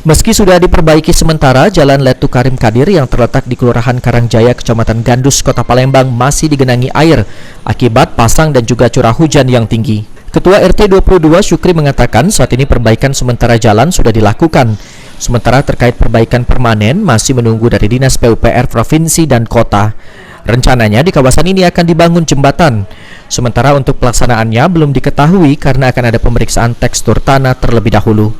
Meski sudah diperbaiki sementara, Jalan Letu Karim Kadir yang terletak di Kelurahan Karangjaya, Kecamatan Gandus, Kota Palembang masih digenangi air akibat pasang dan juga curah hujan yang tinggi. Ketua RT 22 Syukri mengatakan saat ini perbaikan sementara jalan sudah dilakukan. Sementara terkait perbaikan permanen masih menunggu dari Dinas PUPR Provinsi dan Kota. Rencananya di kawasan ini akan dibangun jembatan. Sementara untuk pelaksanaannya belum diketahui karena akan ada pemeriksaan tekstur tanah terlebih dahulu.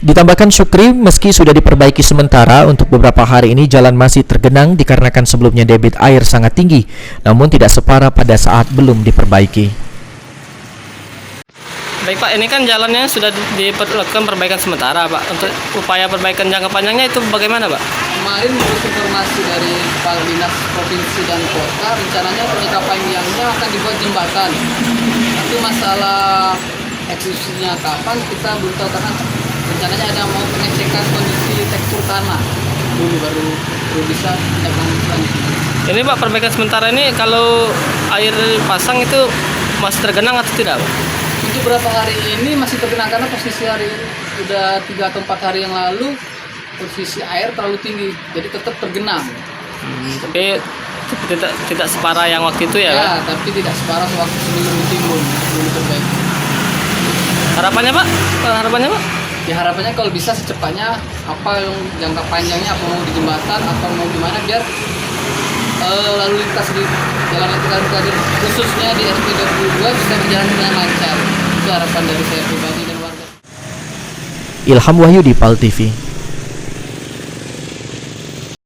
Ditambahkan Syukri, meski sudah diperbaiki sementara, untuk beberapa hari ini jalan masih tergenang dikarenakan sebelumnya debit air sangat tinggi, namun tidak separah pada saat belum diperbaiki. Baik Pak, ini kan jalannya sudah dilakukan perbaikan sementara Pak. Untuk upaya perbaikan jangka panjangnya itu bagaimana Pak? Kemarin menurut informasi dari Kepala Dinas Provinsi dan Kota, rencananya jangka panjangnya akan dibuat jembatan. Tapi masalah eksekusinya kapan kita belum tahu, karena rencananya ada mau pengecekan kondisi tekstur tanah dulu baru bisa dilakukan. Ini Pak, perbaikan sementara ini kalau air pasang itu masih tergenang atau tidak Pak? Untuk beberapa hari ini masih tergenang karena posisi hari udah 3 atau 4 hari yang lalu posisi air terlalu tinggi, jadi tetap tergenang. Tapi tidak separah yang waktu itu ya? Ya, tapi tidak separah sewaktu sebelum ditimbun, sebelum diperbaiki. Harapannya Pak? Ya harapannya kalau bisa secepatnya, apa yang jangka panjangnya, apa mau di jembatan atau mau gimana biar lalu lintas di Jalan Letu Karim Kadir khususnya di RT 22 bisa berjalan dengan lancar. Itu harapan dari saya pribadi dan warga. Ilham Wahyudi, PAL TV.